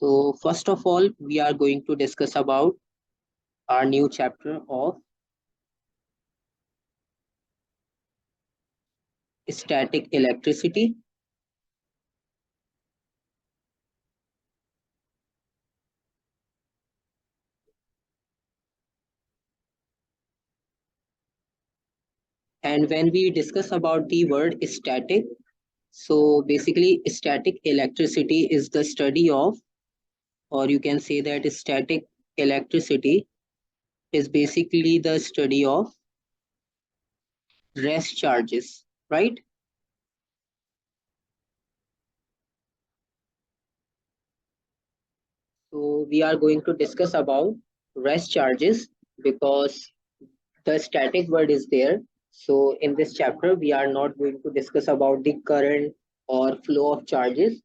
So first of all, we are going to discuss about our new chapter of static electricity. And when we discuss about the word static, so basically static electricity is the study of, or you can say that static electricity is basically the study of rest charges, right? So we are going to discuss about rest charges because the static word is there. So in this chapter, we are not going to discuss about the current or flow of charges.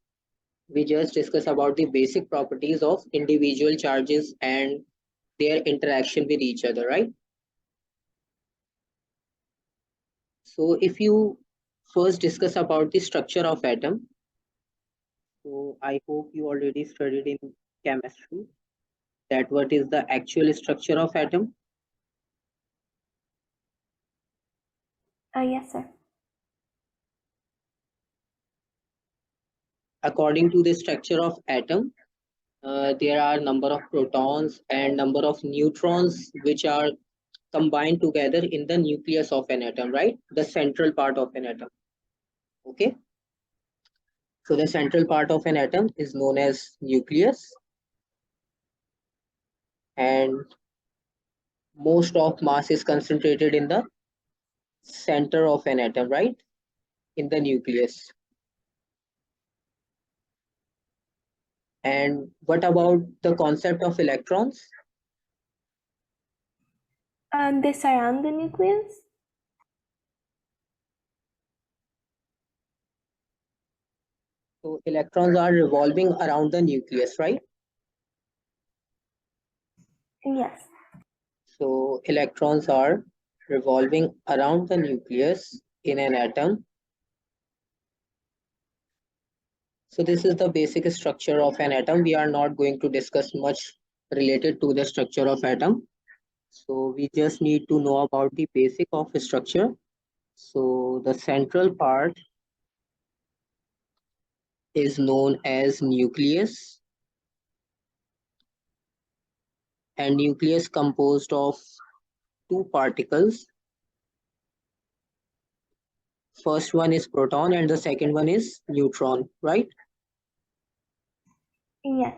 We just discuss about the basic properties of individual charges and their interaction with each other, right? So if you first discuss about the structure of atom, so I hope you already studied in chemistry that what is the actual structure of atom. Yes, sir. According to the structure of atom, there are number of protons and number of neutrons which are combined together in the nucleus of an atom, right? The central part of an atom. Okay. So the central part of an atom is known as nucleus, and most of mass is concentrated in the center of an atom, right? In the nucleus. And what about the concept of electrons? They surround the nucleus? So electrons are revolving around the nucleus, right? Yes. So electrons are revolving around the nucleus in an atom. So this is the basic structure of an atom. We are not going to discuss much related to the structure of atom. So we just need to know about the basic of structure. So the central part is known as nucleus, and nucleus composed of two particles. First one is proton and the second one is neutron, right? Yes.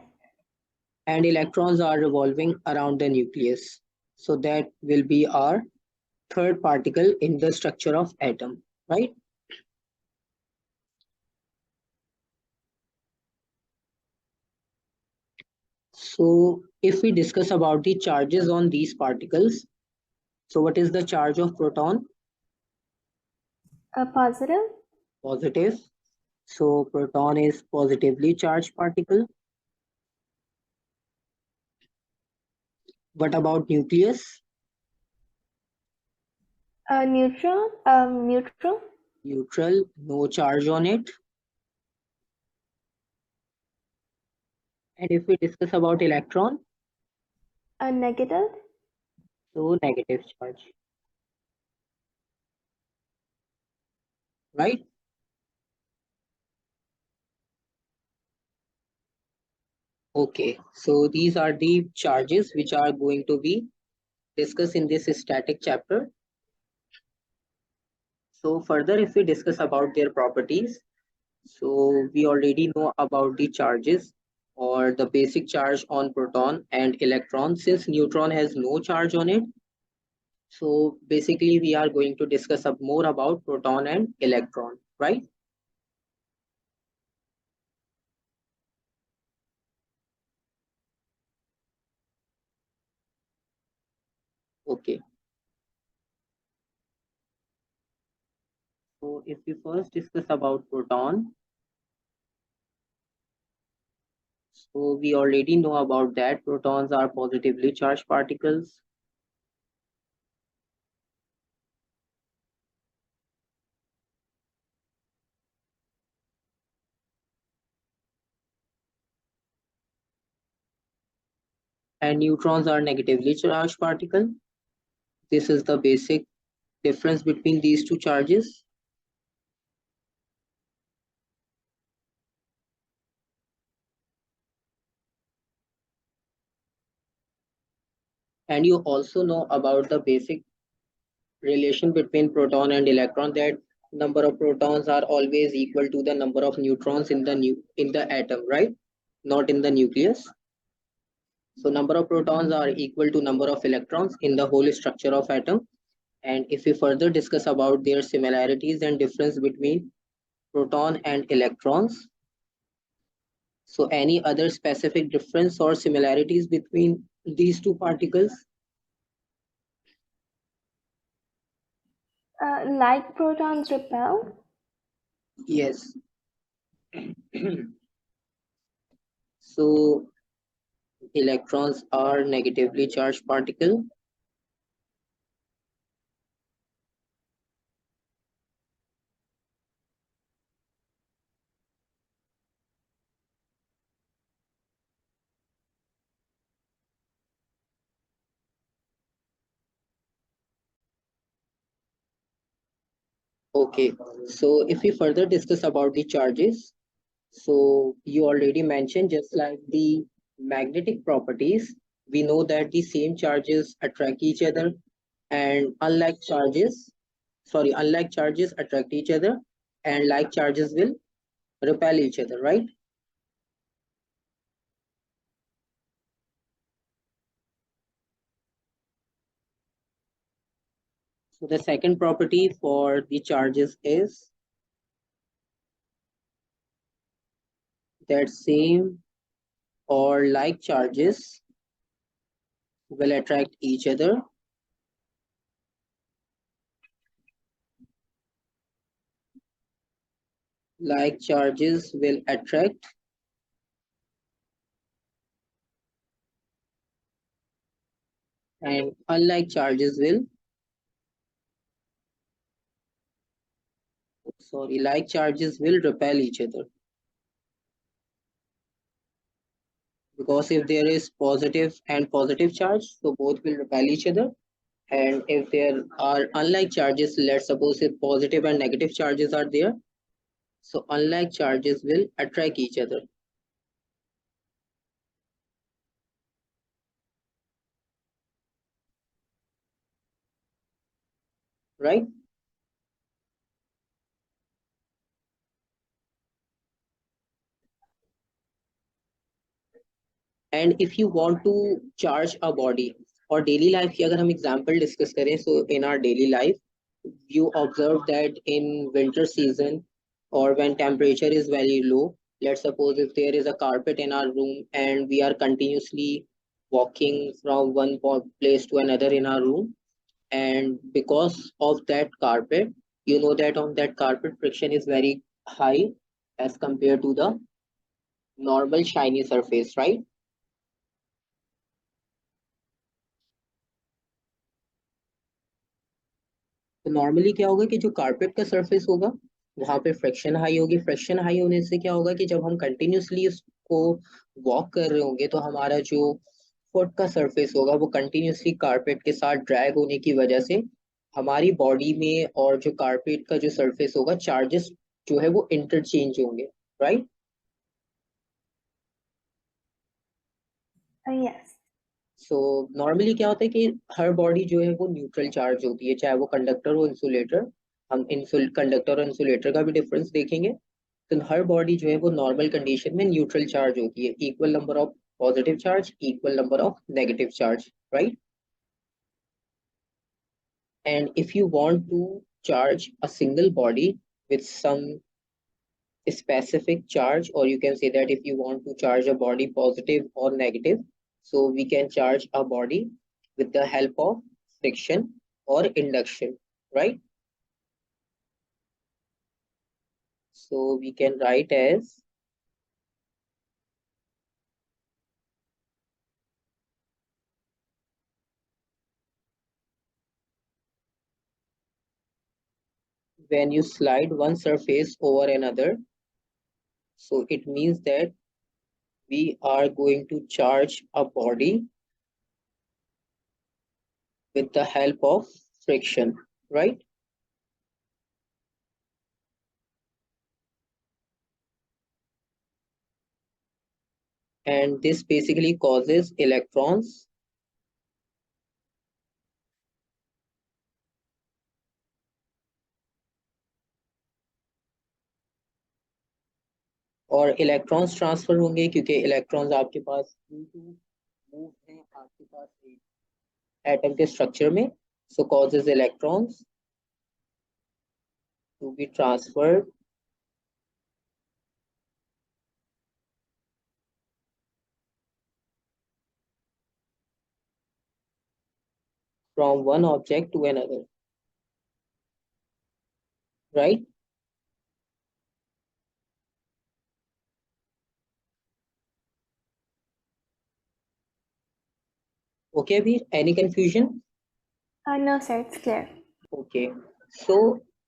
And electrons are revolving around the nucleus. So that will be our third particle in the structure of atom, right? So if we discuss about the charges on these particles, so what is the charge of proton? Positive? Positive. So proton is positively charged particle. What about nucleus? Neutral? Neutral? Neutral, no charge on it. And if we discuss about electron, Negative? so negative charge, right? Okay, so these are the charges which are going to be discussed in this static chapter. So further, if we discuss about their properties, so we already know about the charges or the basic charge on proton and electron. Since neutron has no charge on it, so basically we are going to discuss more about proton and electron, right? Okay. So if we first discuss about proton, so we already know about that protons are positively charged particles. and neutrons are negatively charged particle. This is the basic difference between these two charges. And you also know about the basic relation between proton and electron, that number of protons are always equal to the number of neutrons in the atom, right? Not in the nucleus. So number of protons are equal to number of electrons in the whole structure of atom. And if we further discuss about their similarities and difference between proton and electrons, so any other specific difference or similarities between these two particles? Like protons repel. Yes. So electrons are negatively charged particle. Okay, so if we further discuss about the charges, so you already mentioned, just like the magnetic properties, we know that the same charges attract each other, and unlike charges attract each other, and like charges will repel each other, right? So the second property for the charges is that same or like charges will attract each other, like charges will attract, and unlike charges will, like charges will repel each other. Because if there is positive and positive charge, so both will repel each other. And if there are unlike charges, let's suppose if positive and negative charges are there, so unlike charges will attract each other, right? And if you want to charge a body or daily life की अगर हम example discuss करें, so in our daily life you observe that in winter season or when temperature is very low, let's suppose if there is a carpet in our room and we are continuously walking from one place to another in our room, and because of that carpet, you know that on that carpet friction is very high as compared to the normal shiny surface, right? तो normally क्या होगा कि जो carpet का surface होगा वहां पे friction high होगी, फ्रिक्शन हाई होने से क्या होगा कि जब हम कंटिन्यूसली उसको वॉक कर रहे होंगे तो हमारा जो फुट का सरफेस होगा वो कंटिन्यूसली कारपेट के साथ ड्रैग होने की वजह से हमारी बॉडी में और जो कारपेट का जो सरफेस होगा चार्जेस जो है वो इंटरचेंज होंगे, राइट? Yes. सो नॉर्मली क्या होता है कि हर बॉडी जो है वो न्यूट्रल चार्ज होती है, चाहे वो कंडक्टर हो इंसुलेटर। हम कंडक्टर और इंसुलेटर का भी डिफरेंस देखेंगे। तो हर बॉडी जो है वो नॉर्मल कंडीशन में न्यूट्रल चार्ज होती है, equal number of positive charge, equal number of negative charge, right? And if you want to charge a single body with some specific charge, or you can say that if you want to charge a body positive or negative, so we can charge a body with the help of friction or induction, right? So we can write as when you slide one surface over another, so it means that we are going to charge a body with the help of friction, right? And this basically causes electrons और electrons transfer होंगे क्योंकि electrons आपके पास move हैं आपके पास एक atom के structure में, so causes electrons to be transferred from one object to another, right? Okay, Abhi, any confusion? No, sir, it's clear. Okay so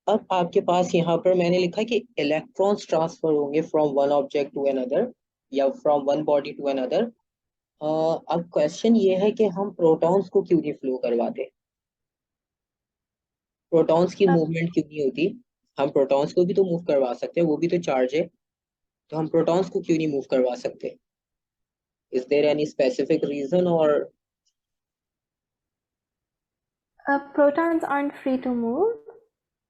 अब आपके पास यहाँ पर मैंने लिखा कि इलेक्ट्रॉन्स ट्रांसफर होंगे from one object to another या from one body to another. अब क्वेश्चन ये है कि हम प्रोटॉन्स को क्यों नहीं फ्लो करवाते, प्रोटॉन्स की Uh, मूवमेंट क्यों नहीं होती। हम प्रोटॉन्स को भी तो मूव करवा सकते हैं, वो भी तो चार्ज है, तो हम प्रोटॉन्स को क्यों नहीं मूव करवा सकते। Is there any specific reason और Protons aren't free to move.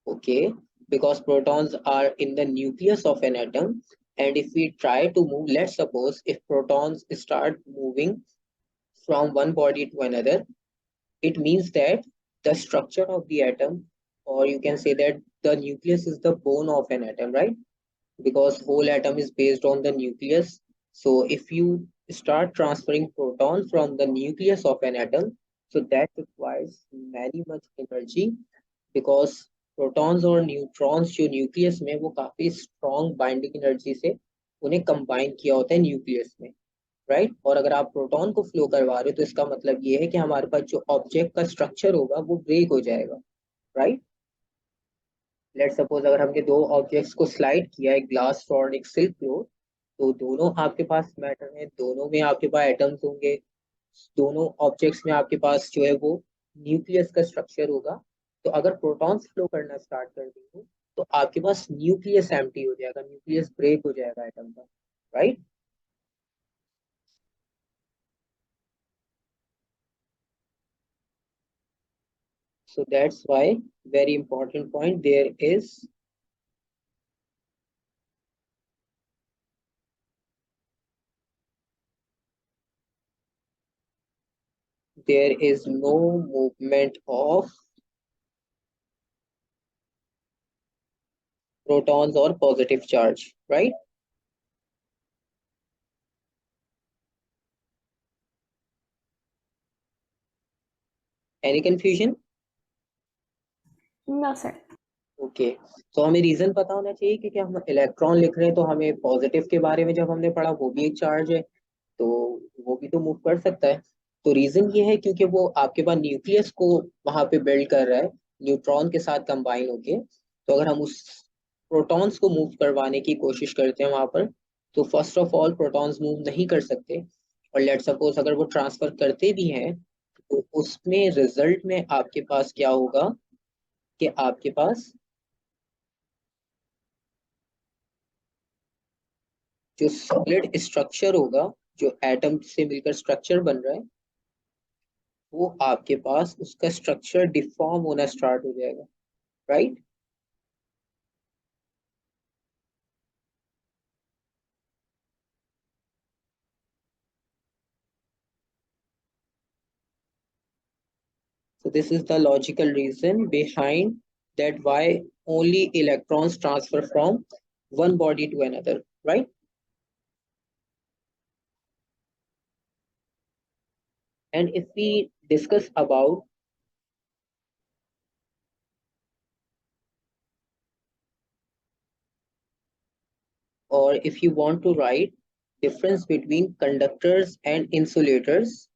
okay, because protons are in the nucleus of an atom, and if we try to move, let's suppose if protons start moving from one body to another, it means that the structure of the atom, or you can say that the nucleus is the bone of an atom, right? Because whole atom is based on the nucleus. So if you start transferring proton from the nucleus of an atom, so that requires many much energy, because protons और neutrons जो nucleus में वो काफी strong binding energy से उन्हें combine किया होता है न्यूक्लियस में, राइट। और अगर आप प्रोटॉन को फ्लो करवा रहे हो तो इसका मतलब ये है कि हमारे पास जो ऑब्जेक्ट का स्ट्रक्चर होगा वो ब्रेक हो जाएगा, राइट। लेट सपोज अगर हमने दो ऑब्जेक्ट्स को स्लाइड किया, एक ग्लास रॉड एक सिल्क रोड, तो दोनों आपके पास मैटर है, दोनों में आपके पास एटम्स होंगे, दोनों ऑब्जेक्ट्स में आपके पास जो है वो न्यूक्लियस का स्ट्रक्चर होगा। तो अगर प्रोटॉन्स फ्लो करना स्टार्ट कर देंगे तो आपके पास न्यूक्लियस एम्प्टी हो जाएगा, न्यूक्लियस ब्रेक हो जाएगा एटम का, right. So that's why very important point there is no movement of protons or positive charge, right? Any confusion? No, sir. Okay तो हमें रीजन पता होना चाहिए कि क्या हम इलेक्ट्रॉन लिख रहे हैं तो हमें पॉजिटिव के बारे में जब हमने पढ़ा वो भी एक चार्ज है, तो वो भी तो मूव कर सकता है। तो रीजन ये है क्योंकि वो आपके पास न्यूक्लियस को वहां पे बिल्ड कर रहा है न्यूट्रॉन के साथ कंबाइन होके। तो अगर हम उस प्रोटॉन्स को मूव करवाने की कोशिश करते हैं वहां पर, तो first of all protons move नहीं कर सकते, और लेट सपोज अगर वो ट्रांसफर करते भी हैं तो उसमें रिजल्ट में आपके पास क्या होगा कि आपके पास जो सॉलिड स्ट्रक्चर होगा, जो एटम से मिलकर स्ट्रक्चर बन रहा है, वो आपके पास उसका स्ट्रक्चर डिफॉर्म होना स्टार्ट हो जाएगा, right. So this is the logical reason behind that why only electrons transfer from one body to another, right? And if we discuss about or if you want to write difference between conductors and insulators,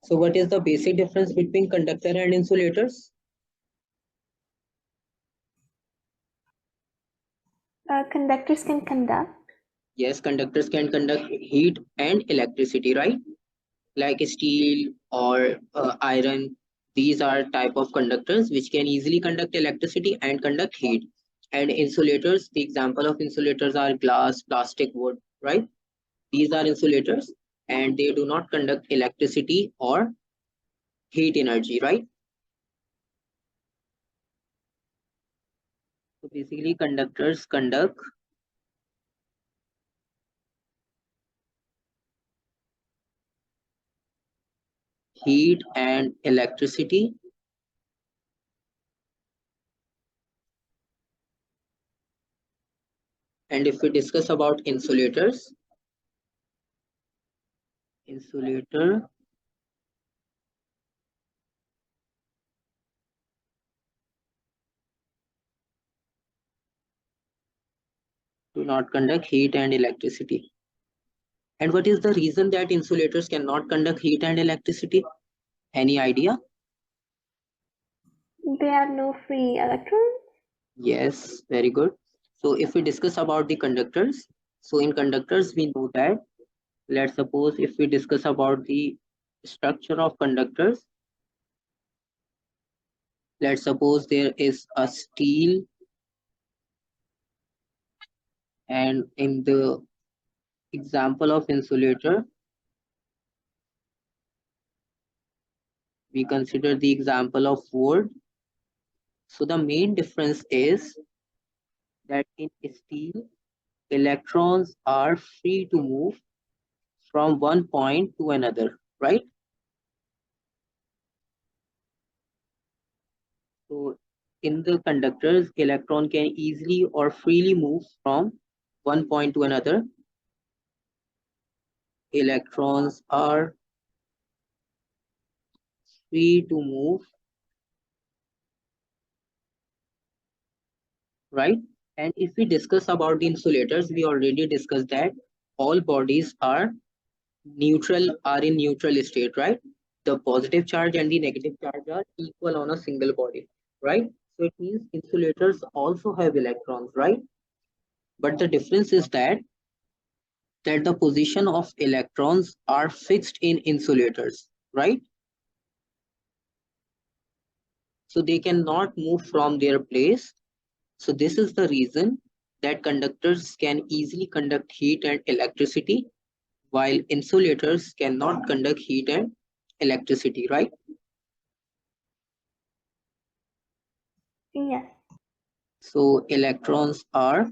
so what is the basic difference between conductor and insulators? Conductors can conduct. Yes, conductors can conduct heat and electricity, right? Like steel or iron. These are type of conductors which can easily conduct electricity and conduct heat. And insulators, the example of insulators are glass, plastic, wood, right? These are insulators and they do not conduct electricity or heat energy, right? So basically conductors conduct heat and electricity. And if we discuss about insulators, insulator do not conduct heat and electricity. And what is the reason that insulators cannot conduct heat and electricity? Any idea? They have no free electrons. Yes, very good. So if we discuss about the conductors, so in conductors we know that, let's suppose if we discuss about the structure of conductors, let's suppose there is a steel, and in the example of insulator, we consider the example of wood. So the main difference is that in steel, electrons are free to move from one point to another, right? So in the conductors, electron can easily or freely move from one point to another. Electrons are free to move, right? And if we discuss about the insulators, we already discussed that all bodies are in neutral state, right? The positive charge and the negative charge are equal on a single body, right? So it means insulators also have electrons, right? But the difference is that the position of electrons are fixed in insulators, right? So they cannot move from their place. So this is the reason that conductors can easily conduct heat and electricity, while insulators cannot conduct heat and electricity, right? Yes. So electrons are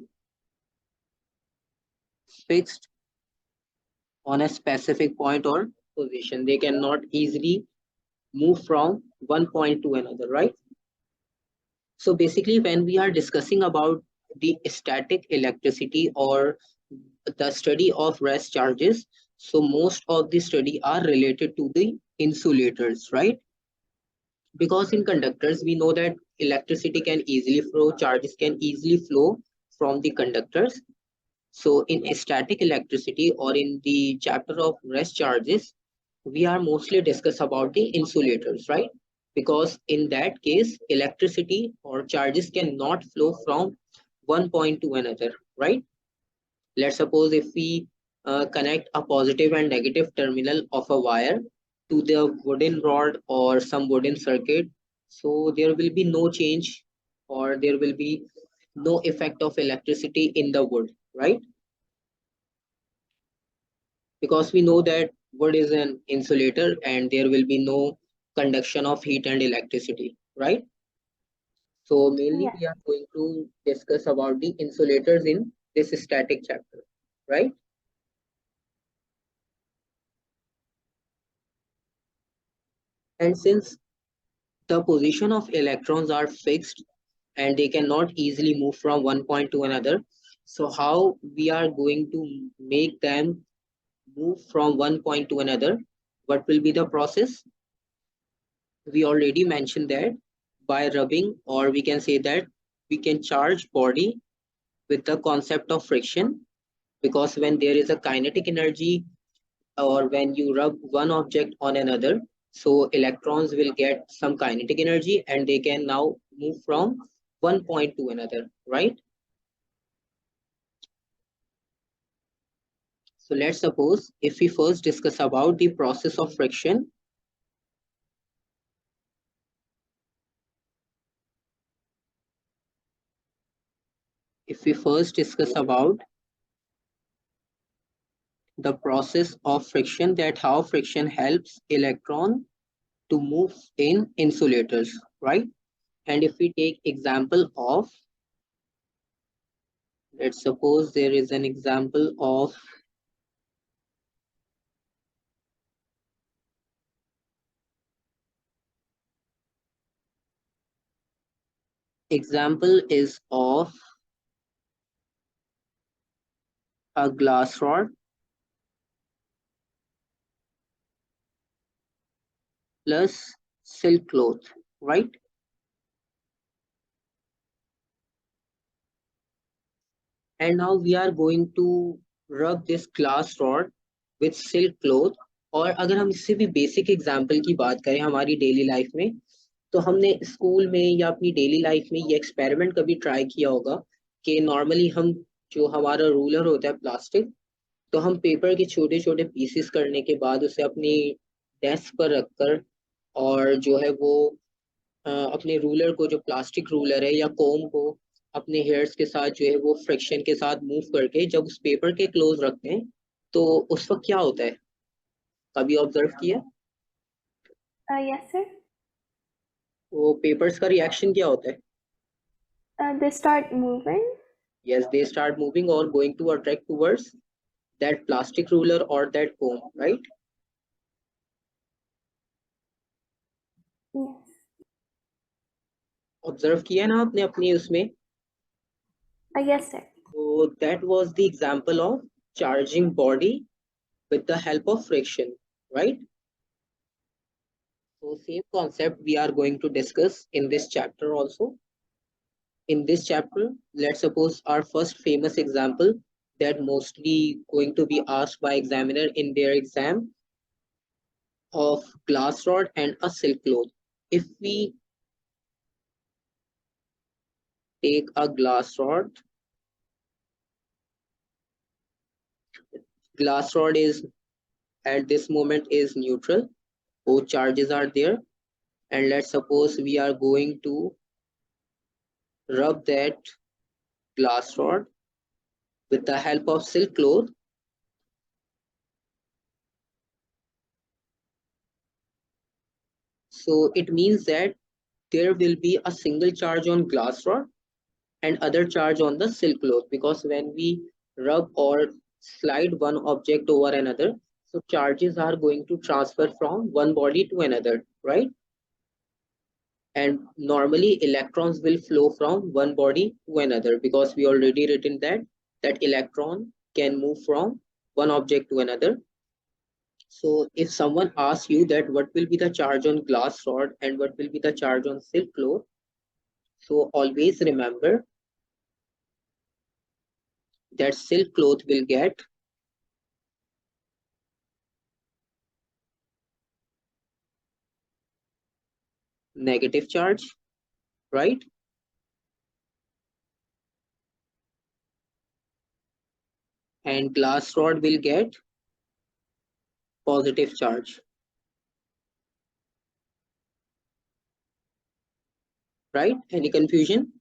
fixed on a specific point or position. They cannot easily move from one point to another, right? So basically, when we are discussing about the static electricity or the study of rest charges, so most of the study are related to the insulators, right? Because in conductors, we know that electricity can easily flow, charges can easily flow from the conductors. So in static electricity or in the chapter of rest charges, we are mostly discuss about the insulators, right? Because in that case, electricity or charges cannot flow from one point to another, right? Let's suppose if we connect a positive and negative terminal of a wire to the wooden rod or some wooden circuit, so there will be no change or there will be no effect of electricity in the wood, right? Because we know that wood is an insulator and there will be no conduction of heat and electricity, right? So mainly Yes. we are going to discuss about the insulators in this static chapter, right? And since the position of electrons are fixed and they cannot easily move from one point to another, so how we are going to make them move from one point to another? What will be the process? We already mentioned that by rubbing, or we can say that we can charge body with the concept of friction, because when there is a kinetic energy or when you rub one object on another, so electrons will get some kinetic energy and they can now move from one point to another, right? So let's suppose if we first discuss about the process of friction. If we first discuss about the process of friction, that how friction helps electron to move in insulators, right? And if we take example of, let's suppose there is an example of example is of a glass rod plus silk cloth, right? And now we are going to rub this glass rod with silk cloth. और अगर हम इससे भी basic example की बात करें हमारी daily life में, तो हमने स्कूल में या अपनी डेली लाइफ में ये एक्सपेरिमेंट कभी ट्राई किया होगा कि नॉर्मली हम जो हमारा रूलर होता है प्लास्टिक, तो हम पेपर के छोटे छोटे पीसेस करने के बाद उसे अपनी डेस्क पर रखकर और जो है वो अपने रूलर को, जो प्लास्टिक रूलर है या कोम को, अपने हेयर्स के साथ जो है वो फ्रिक्शन के साथ मूव करके जब उस पेपर के क्लोज रखते हैं, तो उस वक्त क्या होता है, कभी ऑब्जर्व किया? Yes, sir. वो पेपर्स का रिएक्शन क्या होता है? They start moving. Yes, they start moving or going to attract towards that plastic ruler or that comb, right? Yes. Observe किया ना आपने अपनी उसमें? Yes, sir. So that was the example of charging body with the help of friction, right? So same concept we are going to discuss in this chapter also. In this chapter, let's suppose our first famous example that mostly going to be asked by examiner in their exam, of glass rod and a silk cloth. If we take a glass rod is at this moment is neutral, both charges are there, and let's suppose we are going to rub that glass rod with the help of silk cloth. So it means that there will be a single charge on glass rod and other charge on the silk cloth, because when we rub or slide one object over another, so charges are going to transfer from one body to another, right? And normally electrons will flow from one body to another, because we already written that electron can move from one object to another. So if someone asks you that what will be the charge on glass rod and what will be the charge on silk cloth, so always remember that silk cloth will get negative charge, right? And glass rod will get positive charge, right? Any confusion?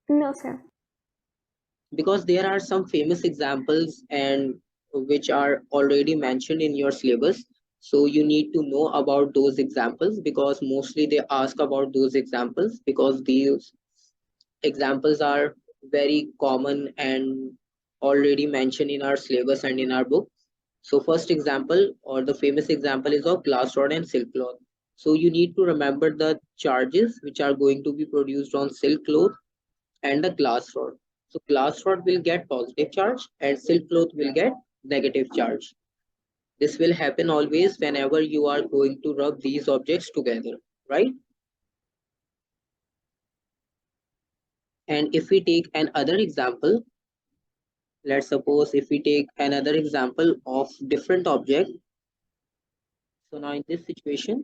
No, sir. Because there are some famous examples and which are already mentioned in your syllabus. So you need to know about those examples, because mostly they ask about those examples because these examples are very common and already mentioned in our syllabus and in our book. So first example or the famous example is of glass rod and silk cloth. So you need to remember the charges which are going to be produced on silk cloth and the glass rod. So glass rod will get positive charge and silk cloth will get negative charge. This will happen always whenever you are going to rub these objects together, right? And if we take another example, let's suppose if we take another example of different object. So now in this situation,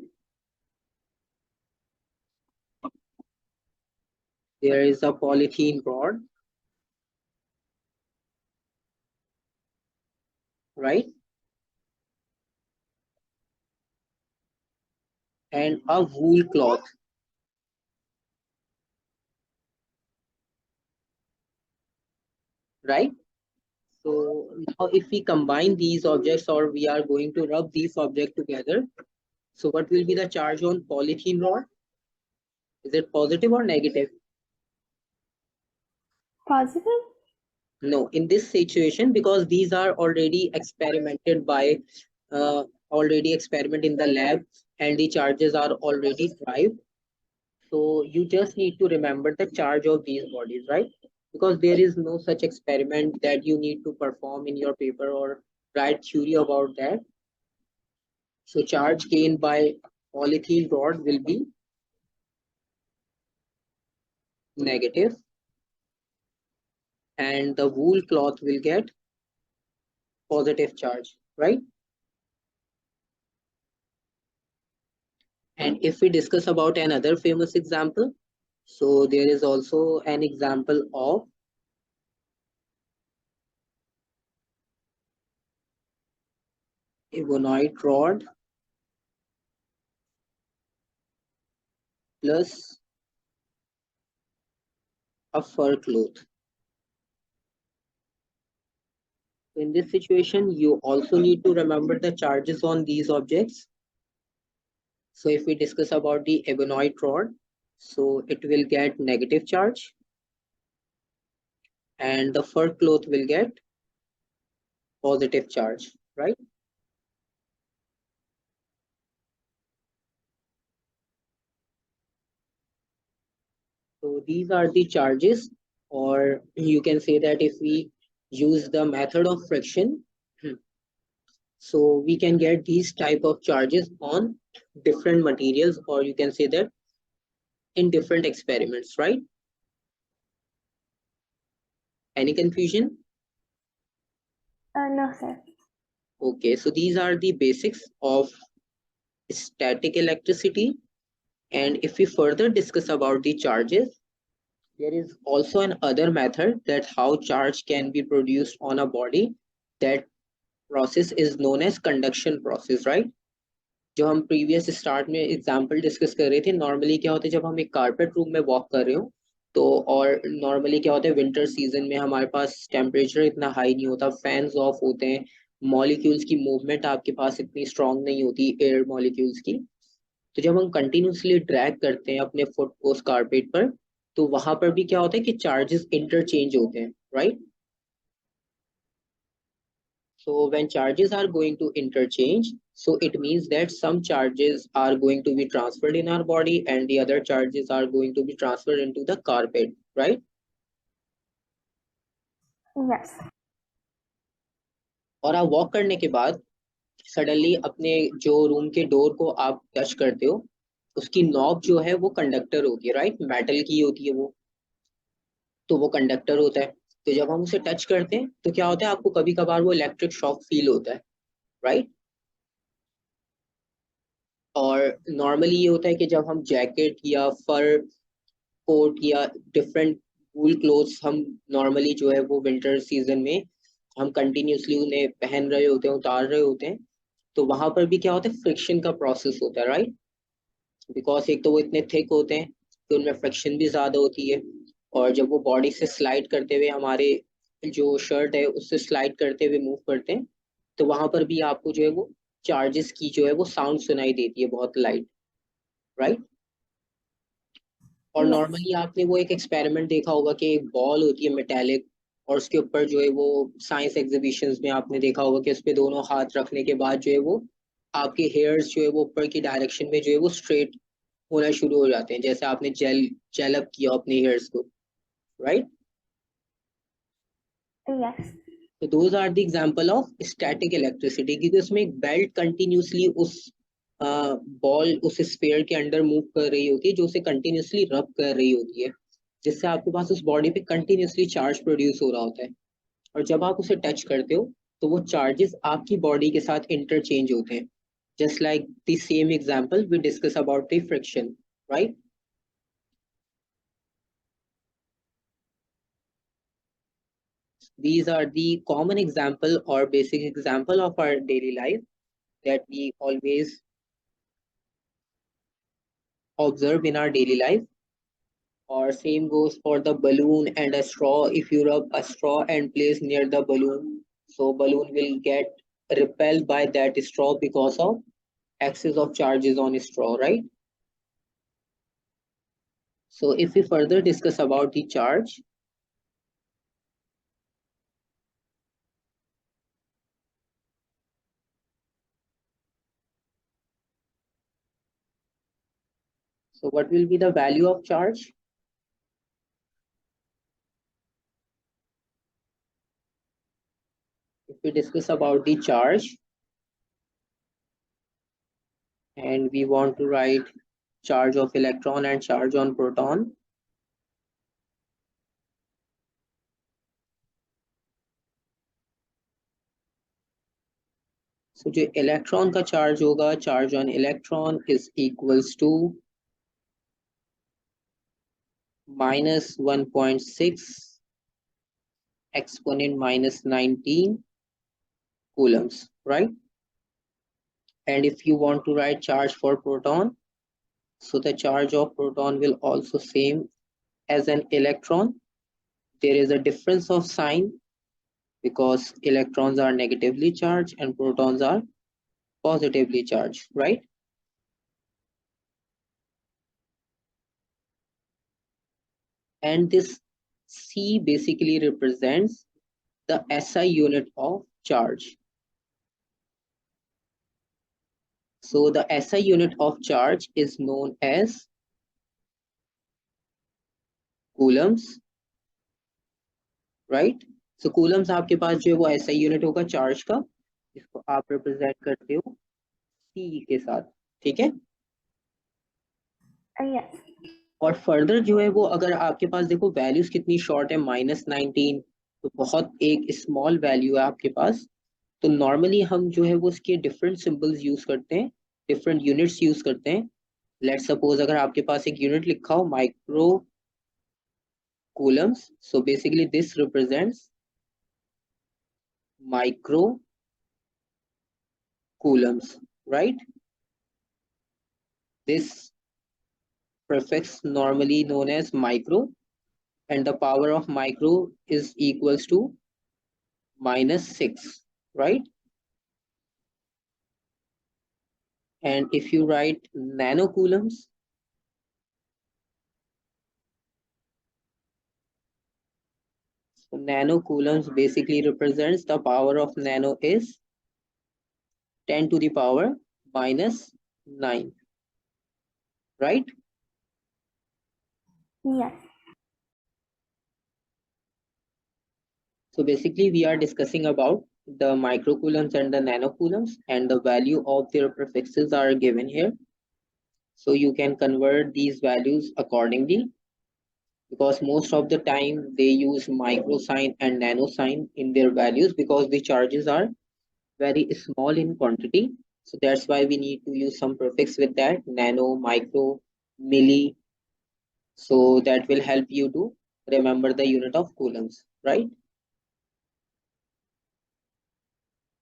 there is a polythene rod right? And a wool cloth, right? So now if we combine these objects, or we are going to rub these objects together, so what will be the charge on polythene rod? Is it positive or negative? Positive? No, in this situation, because these are already experimented by, already experiment in the lab, and the charges are already derived. So you just need to remember the charge of these bodies, right? Because there is no such experiment that you need to perform in your paper or write theory about that. So charge gained by polythene rod will be negative, and the wool cloth will get positive charge, right? And if we discuss about another famous example, so there is also an example of ebonite rod plus a fur cloth. In this situation, you also need to remember the charges on these objects. So if we discuss about the ebonite rod, so it will get negative charge, and the fur cloth will get positive charge, right? So these are the charges, or you can say that if we use the method of friction, so we can get these type of charges on different materials, or you can say that in different experiments, right? Any confusion? No, sir. Okay, so these are the basics of static electricity. And if we further discuss about the charges, there is also an other method that how charge can be produced on a body. That process is known as conduction process, right? जो हम previous start में example discuss कर रहे थे, normally क्या होता है जब हम एक कारपेट रूम में वॉक कर रहे हो, तो और नॉर्मली क्या होता है विंटर सीजन में हमारे पास टेम्परेचर इतना हाई नहीं होता, फैंस ऑफ होते हैं, मॉलिक्यूल्स की मूवमेंट आपके पास इतनी स्ट्रांग नहीं होती एयर मॉलिक्यूल्स की। तो जब हम कंटिन्यूसली ड्रैग करते हैं अपने फुट को उस कारपेट पर, तो वहां पर भी क्या होता है कि चार्जेस इंटरचेंज होते हैं, right? So when charges are going to interchange, so it means that some charges are going to be transferred in our body and the other charges are going to be transferred into the carpet, right? Yes. और आप walk करने के बाद suddenly अपने जो room के door को आप टच करते हो, उसकी नॉब जो है वो कंडक्टर होती है, राइट? मेटल की होती है वो, तो वो कंडक्टर होता है। तो जब हम उसे टच करते हैं तो क्या होता है, आपको कभी कभार वो इलेक्ट्रिक शॉक फील होता है, राइट? और नॉर्मली ये होता है कि जब हम जैकेट या फर कोट या डिफरेंट वूल क्लोथ्स हम नॉर्मली जो है वो विंटर सीजन में हम कंटिन्यूसली उन्हें पहन रहे होते हैं, उतार रहे होते हैं, तो वहां पर भी क्या होता है, फ्रिक्शन का प्रोसेस होता है, राइट? बिकॉज एक तो वो इतने थिक होते हैं तो उनमें फ्रिक्शन भी ज्यादा होती है, और जब वो बॉडी से स्लाइड करते हुए हमारे जो शर्ट है उससे स्लाइड करते हुए मूव करते हैं, तो वहां पर भी आपको जो है वो चार्जेस की जो है वो साउंड सुनाई देती है बहुत लाइट, राइट? और Yes. नॉर्मली आपने वो एक एक्सपेरिमेंट देखा होगा कि एक बॉल होती है मेटेलिक, और उसके ऊपर जो है वो साइंस एग्जीबिशंस में आपने देखा होगा कि उस पे दोनों हाथ रखने के बाद जो है वो आपके हेयर्स जो है वो ऊपर की डायरेक्शन में जो है वो स्ट्रेट होना शुरू हो जाते हैं, जैसे आपने जेल अप किया अपने हेयर्स को, राइट? Yes. तो those are the example of static electricity, क्योंकि उसमें एक बेल्ट कंटिन्यूसली उस बॉल उस स्फीयर के अंडर मूव कर रही होती है, जो उसे कंटिन्यूसली रब कर रही होती है, जिससे आपके पास उस बॉडी पे कंटिन्यूसली चार्ज प्रोड्यूस हो रहा होता है। और जब आप उसे टच करते हो तो वो चार्जेस आपकी बॉडी के साथ इंटरचेंज होते हैं, just like the same example we discuss about the friction, right? These are the common example or basic example of our daily life that we always observe in our daily life. Or same goes for the balloon and a straw. If you rub a straw and place near the balloon, so balloon will get repelled by that straw because of excess of charges on straw, right? So if we further discuss about the charge, so what will be the value of charge? If we discuss about the charge and we want to write charge of electron and charge on proton, so जो electron का charge होगा, charge on electron is equals to minus 1.6 exponent minus 19 coulombs, right? And if you want to write charge for proton, so the charge of proton will also same as an electron. There is a difference of sign because electrons are negatively charged and protons are positively charged, right? And this C basically represents the SI unit of charge. So the SI unit of charge is known as coulombs, right? So coulombs आपके पास जो है वो SI unit होगा charge का, इसको आप represent करते हो C के साथ, ठीक है? Yes. और फर्दर जो है वो अगर आपके पास देखो वैल्यूज कितनी शॉर्ट है -19, तो बहुत एक स्मॉल वैल्यू है आपके पास. तो नॉर्मली हम जो है वो इसके डिफरेंट सिंबल्स यूज करते हैं, डिफरेंट यूनिट्स यूज करते हैं. लेट सपोज अगर आपके पास एक यूनिट लिखा हो micro Coulomb's, so basically this represents micro Coulomb's, right? This prefix normally known as micro, and the power of micro is equals to -6, right? And if you write nanocoulombs, so nanocoulombs basically represents the power of nano is 10 to the power -9, right? Yes. So basically we are discussing about the microcoulombs and the nanocoulombs, and the value of their prefixes are given here. So you can convert these values accordingly, because most of the time they use micro sign and nano sign in their values because the charges are very small in quantity. So that's why we need to use some prefix with that, nano, micro, milli. So that will help you to remember the unit of coulombs, right?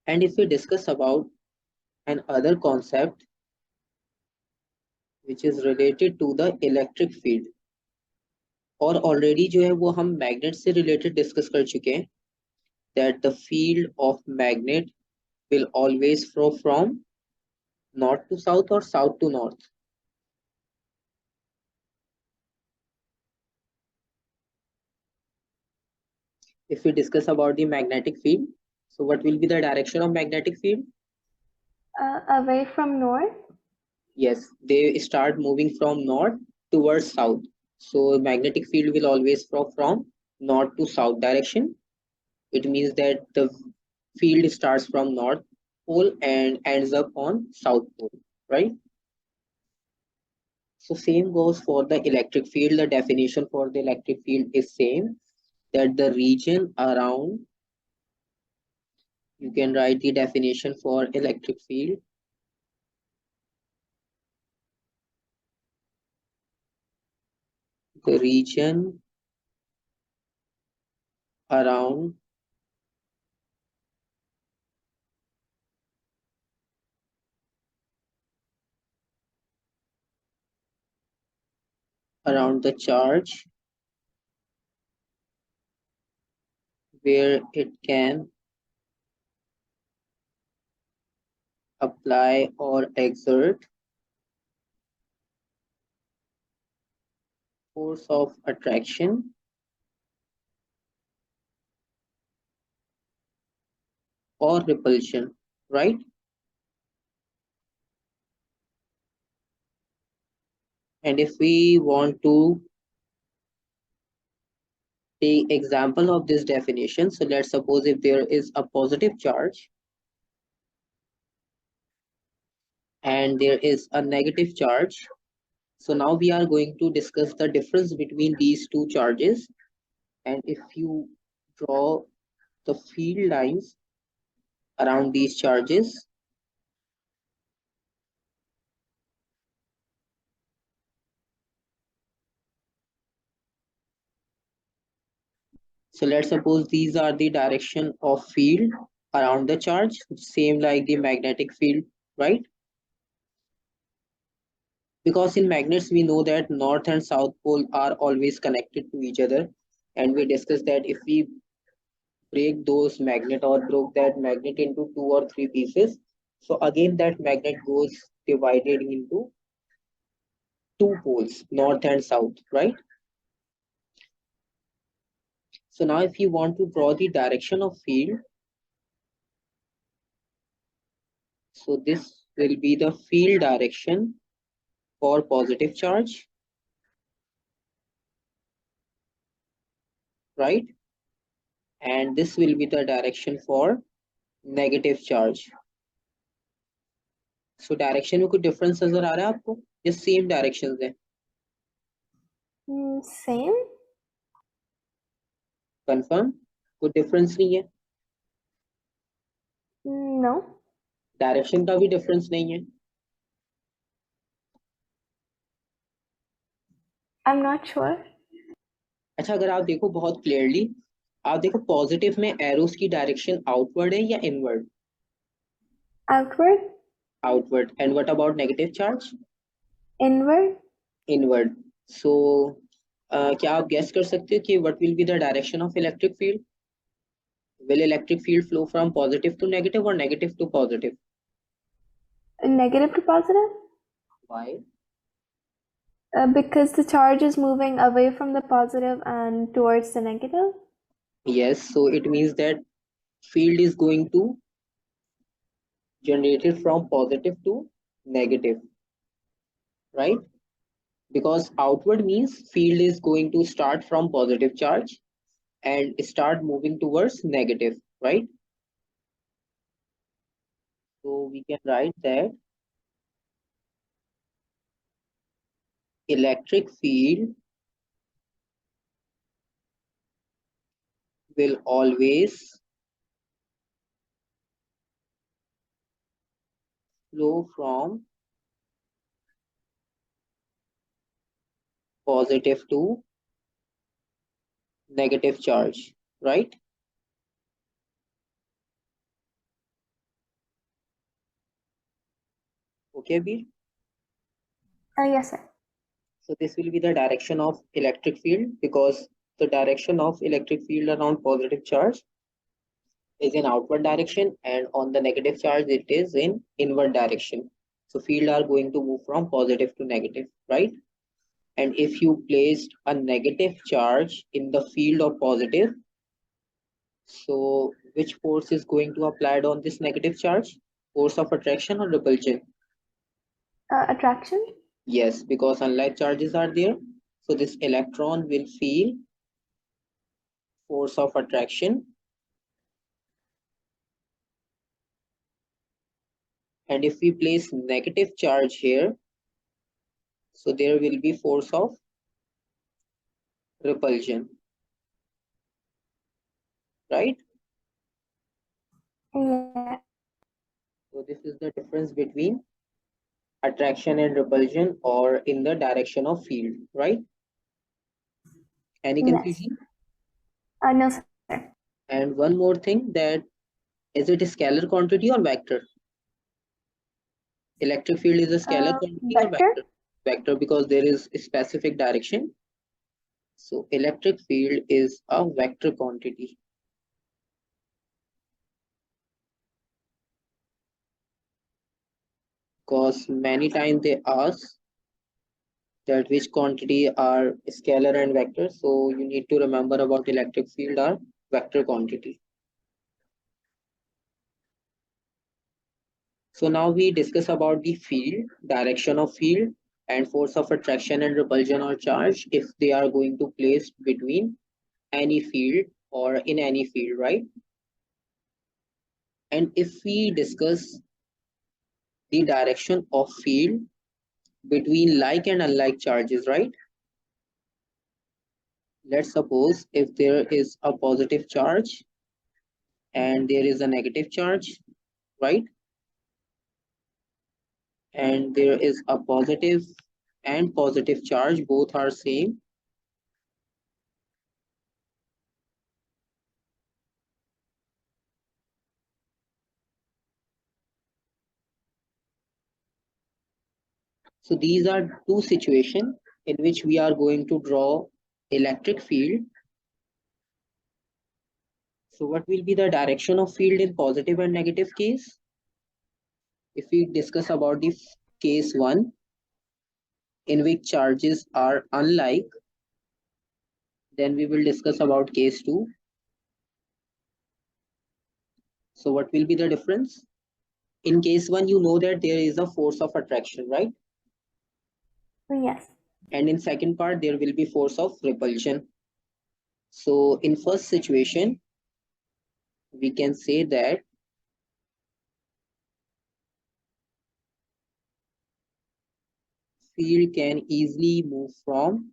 And if we discuss about another concept which is related to the electric field, और already जो है वो हम magnet से related discuss कर चुके हैं, that the field of magnet will always flow from north to south or south to north. If we discuss about the magnetic field, so what will be the direction of magnetic field? Away from north. Yes, they start moving from north towards south. So magnetic field will always flow from north to south direction. It means that the field starts from north pole and ends up on south pole, right? So same goes for the electric field. The definition for the electric field is same, that the region around, you can write the definition for electric field. The region around around the charge where it can apply or exert force of attraction or repulsion, right? And if we want to take example of this definition, so let's suppose if there is a positive charge and there is a negative charge. So now we are going to discuss the difference between these two charges. And if you draw the field lines around these charges, so let's suppose these are the direction of field around the charge, same like the magnetic field, right? Because in magnets we know that north and south pole are always connected to each other, and we discussed that if we break those magnet or broke that magnet into 2 or 3 pieces, so again that magnet goes divided into two poles, north and south, right? So now if you want to draw the direction of field, so this will be the field direction for positive charge, right? And this will be the direction for negative charge. So direction में कुछ difference नजर आ रहा है आपको या same directions है? Same? Confirm, कोई difference नहीं है? No. डायरेक्शन का भी डिफरेंस नहीं है? I'm not sure. अच्छा, अगर आप देखो बहुत क्लियरली, आप देखो पॉजिटिव में एरोस की डायरेक्शन आउटवर्ड है या inward? Outward? Outward. And what about negative charge? Inward? Inward. So क्या आप गेस कर सकते हो कि what will be the direction of electric field? Will electric field flow from positive to negative or negative to positive? Negative to positive? Why? Because the charge is moving away from the positive and towards the negative. Yes, so it means that field is going to generate it from positive to negative, right? Because outward means field is going to start from positive charge and start moving towards negative, right? So we can write that electric field will always flow from positive to negative charge, right? Okay, Veer? Yes, sir. So this will be the direction of electric field, because the direction of electric field around positive charge is in outward direction, and on the negative charge it is in inward direction. So field are going to move from positive to negative, right? And if you placed a negative charge in the field of positive, so which force is going to applied on this negative charge? Force of attraction or repulsion? Attraction? Yes, because unlike charges are there, so this electron will feel force of attraction, and if we place negative charge here, so there will be force of repulsion, right? Yeah. So this is the difference between attraction and repulsion, or in the direction of field, right? Any Yes. confusion? No, sir. And one more thing, that is it a scalar quantity or vector? Electric field is a scalar quantity or Vector? vector? vector because there is a specific direction. So electric field is a vector quantity. Because many times they ask that which quantity are scalar and vector. So you need to remember about electric field are vector quantity. So now we discuss about the field, direction of field, and force of attraction and repulsion or charge if they are going to place between any field or in any field, right? And if we discuss the direction of field between like and unlike charges, right? Let's suppose if there is a positive charge and there is a negative charge, right? And there is a positive and positive charge, both are same. So these are two situations in which we are going to draw electric field. So what will be the direction of field in positive and negative case? If we discuss about the case 1 in which charges are unlike, then we will discuss about case 2. So what will be the difference? In case 1, you know that there is a force of attraction, right? Yes. And in second part, there will be force of repulsion. So in first situation, we can say that field can easily move from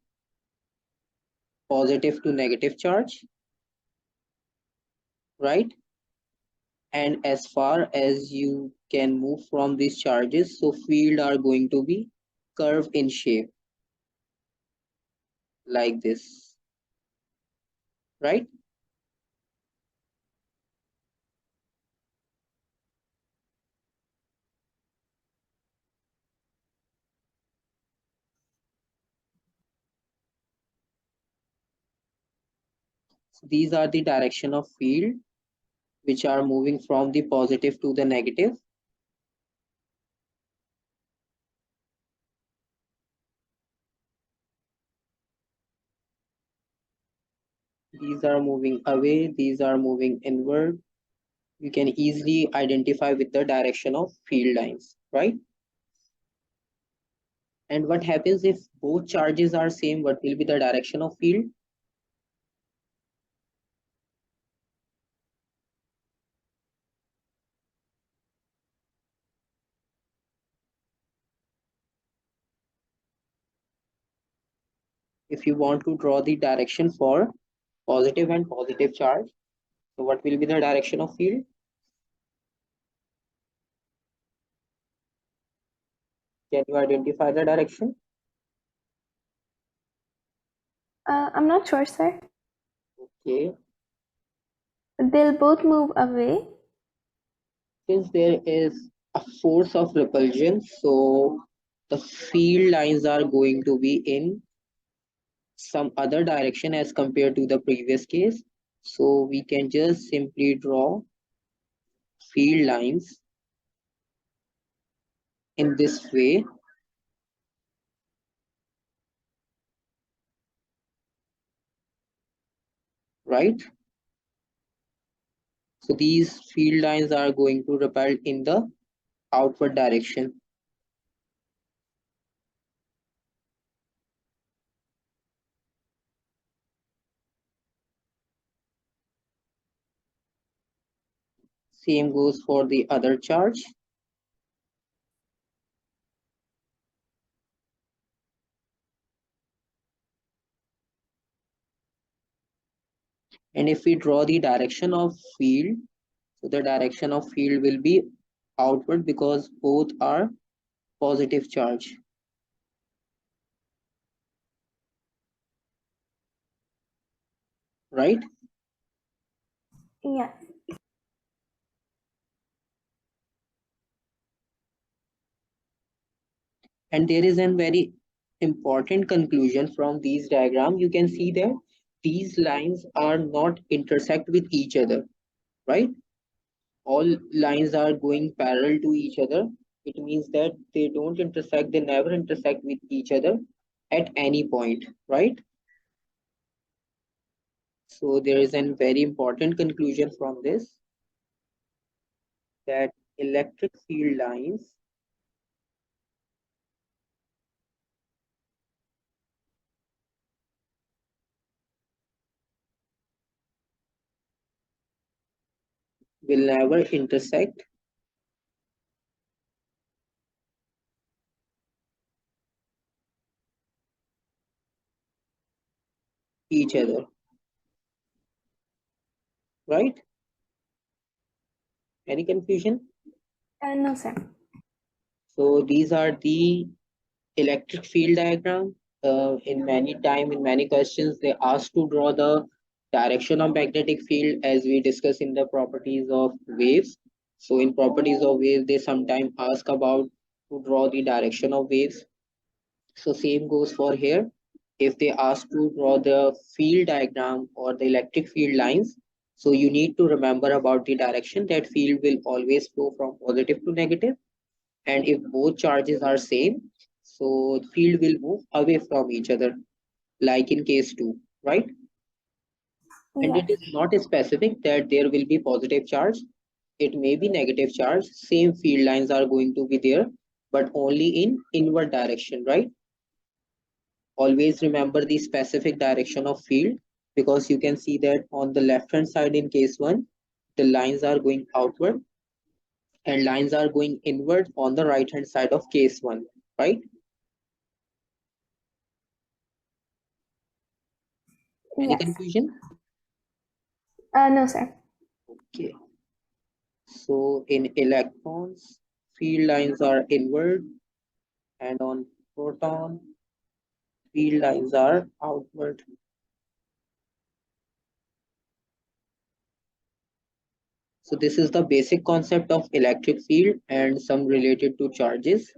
positive to negative charge, right? And as far as you can move from these charges, so field are going to be curve in shape like this, right? So these are the direction of field which are moving from the positive to the negative. These are moving away, these are moving inward. You can easily identify with the direction of field lines, right? And what happens if both charges are same? What will be the direction of field? If you want to draw the direction for positive and positive charge, so what will be the direction of field? Can you identify the direction? I'm not sure, sir. Okay, They'll both move away. since there is a force of repulsion, so the field lines are going to be in some other direction as compared to the previous case. So we can just simply draw field lines in this way, right? So these field lines are going to repel in the outward direction. Same goes for the other charge. And if we draw the direction of field, so the direction of field will be outward because both are positive charge, right? Yes. And there is a very important conclusion from these diagrams, you can see that these lines are not intersect with each other, right? All lines are going parallel to each other. It means that they don't intersect, they never intersect with each other at any point, right? So there is a very important conclusion from this, that electric field lines will never intersect each other, right? Any confusion? No, sir. So these are the electric field diagram. In many questions, they ask to draw the direction of magnetic field as we discuss in the properties of waves. So in properties of waves, they sometimes ask about to draw the direction of waves. So same goes for here. If they ask to draw the field diagram or the electric field lines, so you need to remember about the direction, that field will always flow from positive to negative. And if both charges are same, so the field will move away from each other, like in case 2, right? And it Yes. is not specific that there will be positive charge. It may be negative charge. Same field lines are going to be there, but only in inward direction, right? Always remember the specific direction of field, because you can see that on the left hand side in case 1, the lines are going outward and lines are going inward on the right hand side of case 1, right? Any Yes. confusion? No, sir. Okay. So in electrons, field lines are inward, and on proton, field lines are outward. So this is the basic concept of electric field and some related to charges.